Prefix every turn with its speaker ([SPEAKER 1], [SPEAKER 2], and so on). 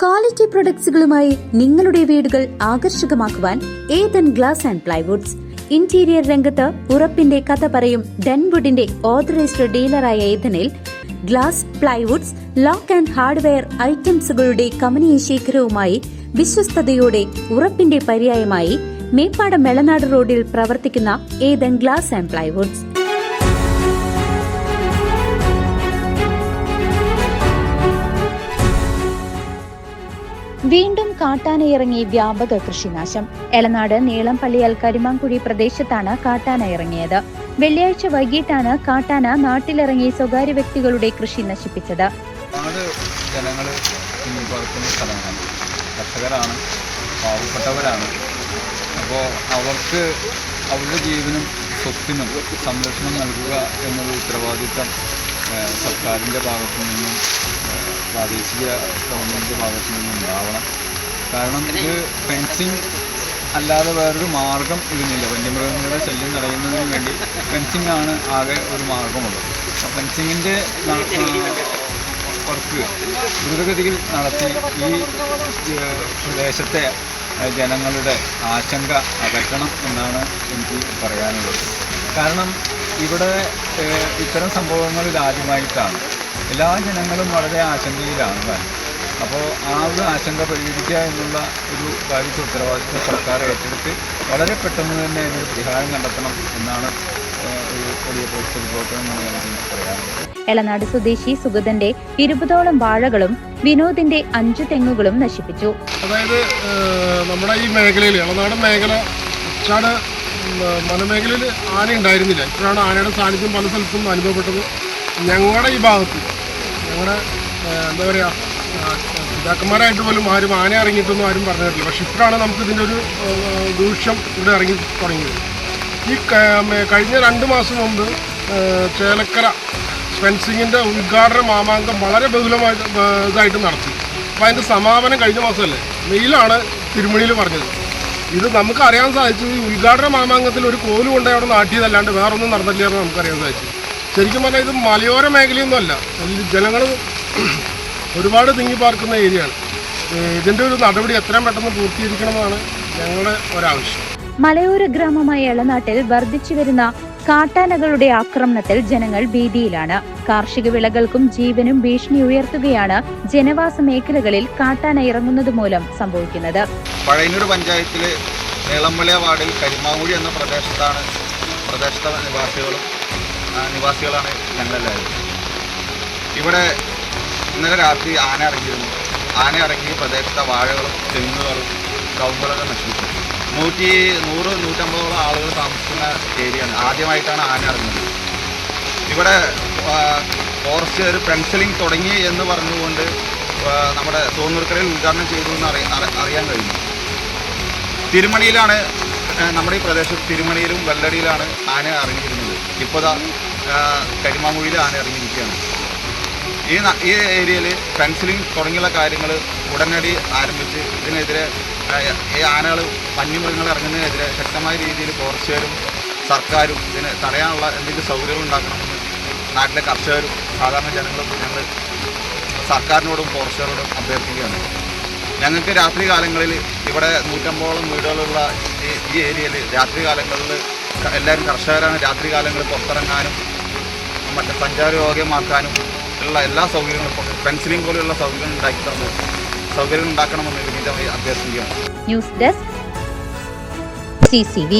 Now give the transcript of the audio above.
[SPEAKER 1] Quality പ്രൊഡക്ട്സുകളുമായി നിങ്ങളുടെ വീടുകൾ ആകർഷകമാക്കുവാൻ Ethan glass and plywoods. Interior രംഗത്ത് ഉറപ്പിന്റെ കഥ പറയും ഡെൻവുഡിന്റെ ഓതറൈസ്ഡ് ഡീലറായ ഏതനിൽ glass, plywoods, lock and hardware ഐറ്റംസുകളുടെ കമനീയ ശേഖരവുമായി വിശ്വസ്തയോടെ ഉറപ്പിന്റെ പര്യായമായി മേപ്പാടം മെളനാട് റോഡിൽ പ്രവർത്തിക്കുന്ന ഏതൻ ഗ്ലാസ് ആൻഡ് പ്ലൈവുഡ്സ്. വീണ്ടും കാട്ടാനയിറങ്ങി വ്യാപക കൃഷിനാശം. എളനാട് നീളംപള്ളിയാൽ കരിമാങ്കുഴി പ്രദേശത്താണ് കാട്ടാന ഇറങ്ങിയത്. വെള്ളിയാഴ്ച വൈകിട്ടാണ് കാട്ടാന നാട്ടിലിറങ്ങി സ്വകാര്യ വ്യക്തികളുടെ കൃഷി നശിപ്പിച്ചത്.
[SPEAKER 2] ജനങ്ങൾ സ്ഥലമാണ്, കർഷകരാണ്, പാവപ്പെട്ടവരാണ്. അപ്പോൾ അവർക്ക് അവരുടെ ജീവനും സ്വത്തിനും സംരക്ഷണം നൽകുക എന്നുള്ള ഉത്തരവാദിത്തം സർക്കാരിൻ്റെ ഭാഗത്തു നിന്നും പ്രാദേശിക ഗവൺമെൻറ് ഭാഗത്തു നിന്നും ഉണ്ടാവണം. കാരണം ഇത് ഫെൻസിങ് അല്ലാതെ വേറൊരു മാർഗം ഇതിനില്ല. വന്യമൃഗങ്ങളുടെ ശല്യം തടയുന്നതിന് വേണ്ടി ഫെൻസിങ് ആണ് ആകെ ഒരു മാർഗമുള്ളത്. ഫെൻസിങ്ങിൻ്റെ വർക്ക് ദ്രുതഗതിയിൽ നടത്തി ഈ പ്രദേശത്തെ ജനങ്ങളുടെ ആശങ്ക അകറ്റണം എന്നാണ് എനിക്ക് പറയാനുള്ളത്. കാരണം ഇവിടെ ഇത്തരം സംഭവങ്ങളിൽ ആദ്യമായിട്ടാണ്. എല്ലാ ജനങ്ങളും വളരെ ആശങ്കയിലാണ്. അപ്പോൾ ആ ഒരു ആശങ്ക പരിഹരിക്കുക എന്നുള്ള ഒരു കാര്യത്തിൽ ഉത്തരവാദിത്വം സർക്കാർ ഏറ്റെടുത്ത് വളരെ പെട്ടെന്ന് തന്നെ അതിനൊരു പരിഹാരം കണ്ടെത്തണം എന്നാണ് ഒരു വലിയ പോസ്റ്റ് റിപ്പോർട്ട് പറയാനുള്ളത്.
[SPEAKER 1] എളനാട് സ്വദേശി സുഗതന്റെ 20ഓളം വാഴകളും വിനോദിന്റെ 5 തെങ്ങുകളും നശിപ്പിച്ചു.
[SPEAKER 3] അതായത് നമ്മുടെ ഈ മേഖലയിൽ, എളനാട് മേഖല, ഉച്ചാട് വനമേഖലയിൽ ആന ഉണ്ടായിരുന്നില്ല. ഇപ്പോഴാണ് ആനയുടെ സാന്നിധ്യം പല സ്ഥലത്തും അനുഭവപ്പെട്ടത്. ഞങ്ങളുടെ ഈ ഭാഗത്ത് ഞങ്ങളുടെ എന്താ പറയുക, പിതാക്കന്മാരായിട്ട് പോലും ആരും ആന ഇറങ്ങിയിട്ടൊന്നും ആരും പറഞ്ഞിട്ടില്ല. പക്ഷെ ഇപ്പോഴാണ് നമുക്ക് ഇതിൻ്റെ ഒരു ദൂഷ്യം ഇവിടെ ഇറങ്ങി തുടങ്ങിയത്. ഈ കഴിഞ്ഞ 2 മാസം മുമ്പ് ചേലക്കര ഫെൻസിങ്ങിൻ്റെ ഉദ്ഘാടന മാമാങ്കം വളരെ ഇതായിട്ട് നടത്തി. അപ്പോൾ അതിൻ്റെ സമാപനം കഴിഞ്ഞ മാസമല്ലേ, മെയിലാണ് തിരുമണിയിൽ പറഞ്ഞത്. ഇത് നമുക്ക് അറിയാൻ സാധിച്ചത് ഈ ഉദ്ഘാടന മാമാങ്കത്തിൽ ഒരു കോല് കൊണ്ടേ അവിടെ നാട്ടിയതല്ലാണ്ട് വേറൊന്നും നടന്നില്ലായിരുന്നു നമുക്കറിയാൻ സാധിച്ചു. ശരിക്കും പറഞ്ഞാൽ ഇത് മലയോര മേഖലയൊന്നും അല്ല, ജനങ്ങൾ ഒരുപാട് തിങ്ങിപ്പാർക്കുന്ന ഏരിയയാണ്. ഇതിൻ്റെ ഒരു നടപടി എത്രയും പെട്ടെന്ന് പൂർത്തീകരിക്കണമെന്നാണ് ഞങ്ങളുടെ ഒരാവശ്യം.
[SPEAKER 1] മലയോര ഗ്രാമമായ എളനാട്ടിൽ വർദ്ധിച്ചുവരുന്ന കാട്ടാനകളുടെ ആക്രമണത്തിൽ ജനങ്ങൾ ഭീതിയിലാണ്. കാർഷിക വിളകൾക്കും ജീവനും ഭീഷണി ഉയർത്തുകയാണ് ജനവാസ മേഖലകളിൽ കാട്ടാന ഇറങ്ങുന്നത് മൂലം സംഭവിക്കുന്നത്.
[SPEAKER 2] പഴയന്നൂർ പഞ്ചായത്തിലെ നീളംപള്ളിയ വാർഡിൽ കരിമാങ്കുഴി എന്ന പ്രദേശത്തെ നിവാസികളാണ് ഞങ്ങളെല്ലാവരും. ഇവിടെ ഇന്നലെ രാത്രി ആന ഇറങ്ങിയിരുന്നു. ആന ഇറങ്ങി പ്രദേശത്തെ വാഴകളും തെങ്ങുകളും കവുങ്ങുകളൊക്കെ നശിപ്പിച്ചു. 100-150ഓളം ആളുകൾ താമസിക്കുന്ന ഏരിയയാണ്. ആദ്യമായിട്ടാണ് ആന ഇറങ്ങുന്നത്. ഇവിടെ ഫോറസ്റ്റുകാർ ഫെൻസിലിംഗ് തുടങ്ങി എന്ന് പറഞ്ഞുകൊണ്ട് നമ്മുടെ തോന്നൂർക്കരയിൽ ഉദ്ഘാടനം ചെയ്തു എന്ന് അറിയാൻ കഴിഞ്ഞു. തിരുമണിയിലാണ്, നമ്മുടെ ഈ പ്രദേശത്ത് തിരുമണിയിലും വെള്ളടിയിലാണ് ആന ഇറങ്ങിയിരുന്നത്. ഇപ്പോൾ കരിമാങ്കുഴിയിൽ ആന ഇറങ്ങിയിരിക്കുകയാണ്. ഈ ഏരിയയിൽ ഫെൻസിലിംഗ് തുടങ്ങിയുള്ള കാര്യങ്ങൾ ഉടനടി ആരംഭിച്ച് ഇതിനെതിരെ ഈ ആനകൾ, വന്യമൃഗങ്ങൾ ഇറങ്ങുന്നതിനെതിരെ ശക്തമായ രീതിയിൽ ഫോറസ്റ്റുകാരും സർക്കാരും ഇതിനെ തടയാനുള്ള എന്തെങ്കിലും സൗകര്യങ്ങൾ ഉണ്ടാക്കണമെന്ന് നാട്ടിലെ കർഷകരും സാധാരണ ജനങ്ങളും ഞങ്ങൾ സർക്കാരിനോടും ഫോറസ്റ്റുകാരോടും അഭ്യർത്ഥിക്കുകയാണ്. ഞങ്ങൾക്ക് രാത്രി കാലങ്ങളിൽ ഇവിടെ 150ഓളം വീടുകളുള്ള ഈ ഏരിയയിൽ രാത്രി കാലങ്ങളിൽ എല്ലാവരും കർഷകരാണ്. രാത്രി കാലങ്ങളിൽ പുറത്തിറങ്ങാനും മറ്റേ സഞ്ചാരയോഗ്യമാക്കാനും ഉള്ള എല്ലാ സൗകര്യങ്ങളും, ഫെൻസിലിംഗ് പോലെയുള്ള സൗകര്യങ്ങൾ ഉണ്ടാക്കണമെന്ന് വിനീതമായി അഭ്യർത്ഥിക്കുകയാണ്.
[SPEAKER 1] News desk CCV.